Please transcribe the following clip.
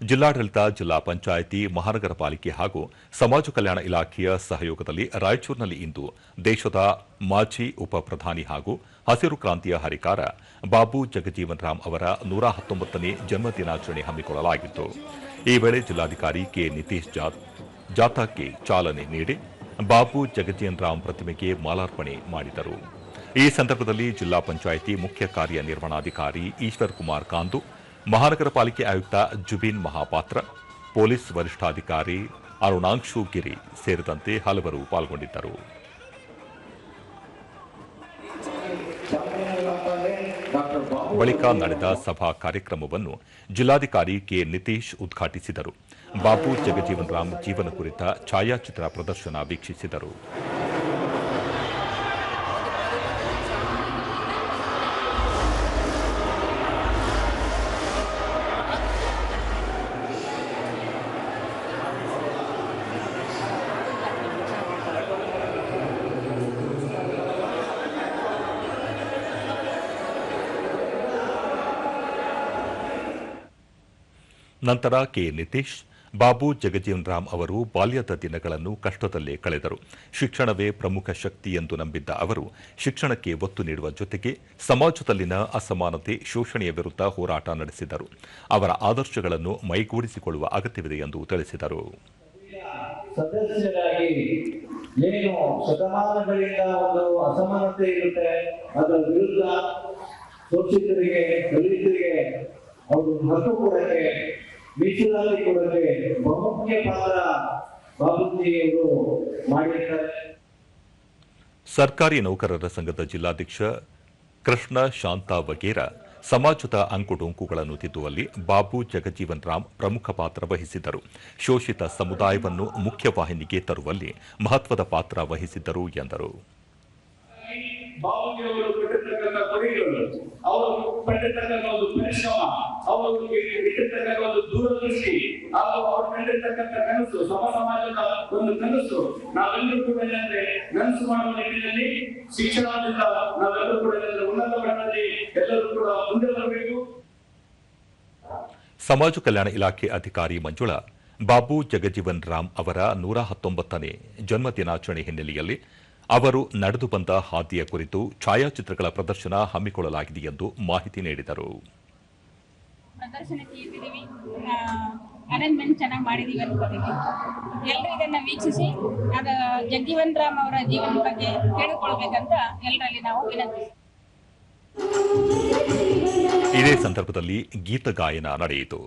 ಜಿಲ್ಲಾಡಳಿತ, ಜಿಲ್ಲಾ ಪಂಚಾಯಿತಿ, ಮಹಾನಗರ ಪಾಲಿಕೆ ಹಾಗೂ ಸಮಾಜ ಕಲ್ಯಾಣ ಇಲಾಖೆಯ ಸಹಯೋಗದಲ್ಲಿ ರಾಯಚೂರಿನಲ್ಲಿ ಇಂದು ದೇಶದ ಮಾಜಿ ಉಪ ಪ್ರಧಾನಿ ಹಾಗೂ ಹಸಿರು ಕ್ರಾಂತಿಯ ಹರಿಕಾರ ಬಾಬು ಜಗಜೀವನ್ ರಾಮ್ ಅವರ 119ನೇ ಜನ್ಮ ದಿನಾಚರಣೆ ಹಮ್ಮಿಕೊಳ್ಳಲಾಗಿತ್ತು. ಈ ವೇಳೆ ಜಿಲ್ಲಾಧಿಕಾರಿ ಕೆ. ನಿತೀಶ್ ಜಾಥಾಕ್ಕೆ ಚಾಲನೆ ನೀಡಿ ಬಾಬು ಜಗಜೀವನ್ ರಾಮ್ ಪ್ರತಿಮೆಗೆ ಮಾಲಾರ್ಪಣೆ ಮಾಡಿದರು. ಈ ಸಂದರ್ಭದಲ್ಲಿ ಜಿಲ್ಲಾ ಪಂಚಾಯಿತಿ ಮುಖ್ಯ ಕಾರ್ಯನಿರ್ವಹಣಾಧಿಕಾರಿ ಈಶ್ವರ್ ಕುಮಾರ್ ಕಾಂದು, ಮಹಾನಗರ ಪಾಲಿಕೆ ಆಯುಕ್ತ ಜುಬಿನ್ ಮಹಾಪಾತ್ರ, ಪೊಲೀಸ್ ವರಿಷ್ಠಾಧಿಕಾರಿ ಅರುಣಾಂಶು ಗಿರಿ ಸೇರಿದಂತೆ ಹಲವರು ಪಾಲ್ಗೊಂಡಿದ್ದರು. ಬಳಿಕ ನಡೆದ ಸಭಾ ಕಾರ್ಯಕ್ರಮವನ್ನು ಜಿಲ್ಲಾಧಿಕಾರಿ ಕೆ. ನಿತೀಶ್ ಉದ್ಘಾಟಿಸಿದರು. ಬಾಬು ಜಗಜೀವನ್ ರಾಮ್ ಜೀವನ ಕುರಿತ ಛಾಯಾಚಿತ್ರ ಪ್ರದರ್ಶನ ವೀಕ್ಷಿಸಿದರು. ನಂತರ ಕೆ. ನಿತೀಶ್, ಬಾಬು ಜಗಜೀವನ್ ರಾಮ್ ಅವರು ಬಾಲ್ಯದ ದಿನಗಳನ್ನು ಕಷ್ಟದಲ್ಲೇ ಕಳೆದರು. ಶಿಕ್ಷಣವೇ ಪ್ರಮುಖ ಶಕ್ತಿ ಎಂದು ನಂಬಿದ್ದ ಅವರು ಶಿಕ್ಷಣಕ್ಕೆ ಒತ್ತು ನೀಡುವ ಜೊತೆಗೆ ಸಮಾಜದಲ್ಲಿನ ಅಸಮಾನತೆ, ಶೋಷಣೆಯ ವಿರುದ್ಧ ಹೋರಾಟ ನಡೆಸಿದರು. ಅವರ ಆದರ್ಶಗಳನ್ನು ಮೈಗೂಡಿಸಿಕೊಳ್ಳುವ ಅಗತ್ಯವಿದೆ ಎಂದು ತಿಳಿಸಿದರು. ಸದಸ್ಯರಾಗಿ ಏನು ಶತಮಾನಗಳಿಂದ ಒಂದು ಅಸಮಾನತೆ ಇರುತ್ತೆ, ಅದರ ವಿರುದ್ಧ ಶೋಷಿತರಿಗೆ, ದಲಿತರಿಗೆ ಅವರು ಹಕ್ಕು ಕೊಡಕ್ಕೆ, ಮೀಸಲಾತಿ ಕೊಡಕ್ಕೆ ಬಹುಮುಖ್ಯ ಪಾತ್ರ ಬಾಬೂಜಿಯವರು ಮಾಡಿದ್ದಾರೆ. ಸರ್ಕಾರಿ ನೌಕರರ ಸಂಘದ ಜಿಲ್ಲಾಧ್ಯಕ್ಷ ಕೃಷ್ಣ ಶಾಂತ ವಗೇರ ಸಮಾಜದ ಅಂಕುಡೊಂಕುಗಳನ್ನು ತಿದ್ದುವಲ್ಲಿ ಬಾಬು ಜಗಜೀವನ್ ರಾಮ್ ಪ್ರಮುಖ ಪಾತ್ರ ವಹಿಸಿದ್ದರು. ಶೋಷಿತ ಸಮುದಾಯವನ್ನು ಮುಖ್ಯವಾಹಿನಿಗೆ ತರುವಲ್ಲಿ ಮಹತ್ವದ ಪಾತ್ರ ವಹಿಸಿದ್ದರು ಎಂದರು. ಬಾಬುಜಿಯವರು ಪಟ್ಟಿರ್ತಕ್ಕಂಥ ಕೊಡುಗೆಗಳು, ಅವರು ಪಟ್ಟಿರ್ತಕ್ಕಂಥ ಒಂದು ಪರಿಶ್ರಮ, ಅವರು ಇಟ್ಟಿರ್ತಕ್ಕಂಥ ಒಂದು ದೂರದೃಷ್ಟಿ ಹಾಗೂ ಅವರು ಕಂಡಿರ್ತಕ್ಕಂಥ ಕನಸು, ಸಮಾಜದ ಒಂದು ಕನಸು ನಾವೆಲ್ಲರೂ ಕೂಡ ಏನಂದ್ರೆ ಕನಸು ಮಾಡುವ ನಿಟ್ಟಿನಲ್ಲಿ ಶಿಕ್ಷಣದಿಂದ ನಾವೆಲ್ಲರೂ ಕೂಡ ಉನ್ನತ ಮಟ್ಟದಲ್ಲಿ ಎಲ್ಲರೂ ಕೂಡ ಮುಂದೆ ಬರಬೇಕು. ಸಮಾಜ ಕಲ್ಯಾಣ ಇಲಾಖೆ ಅಧಿಕಾರಿ ಮಂಜುಳಾ, ಬಾಬು ಜಗಜೀವನ್ ರಾಮ್ ಅವರ 119ನೇ ಜನ್ಮ ದಿನಾಚರಣೆ ಹಿನ್ನೆಲೆಯಲ್ಲಿ ಅವರು ನಡೆದು ಬಂದ ಹಾದಿಯ ಕುರಿತು ಛಾಯಾಚಿತ್ರಗಳ ಪ್ರದರ್ಶನ ಹಮ್ಮಿಕೊಳ್ಳಲಾಗಿದೆ ಎಂದು ಮಾಹಿತಿ ನೀಡಿದರು. ಪ್ರದರ್ಶನಕ್ಕೆ ಇಟ್ಟಿದ್ದೀವಿ, ಅರೇಂಜ್ಮೆಂಟ್ ಚೆನ್ನಾಗಿ ಮಾಡಿದೀವಿ ಅನ್ಕೋತೀವಿ. ಎಲ್ಲರೂ ಇದನ್ನ ವೀಕ್ಷಿಸಿ ಅದು ಜಗಜೀವನ್ ರಾಮ್ ಅವರ ಜೀವನದ ಬಗ್ಗೆ ತಿಳಿದುಕೊಳ್ಬೇಕಂತ ಎಲ್ಲರಲ್ಲಿ ನಾವು ವಿನಂತಿ. ಇದೇ ಸಂದರ್ಭದಲ್ಲಿ ಗೀತ ಗಾಯನ ನಡೆಯಿತು.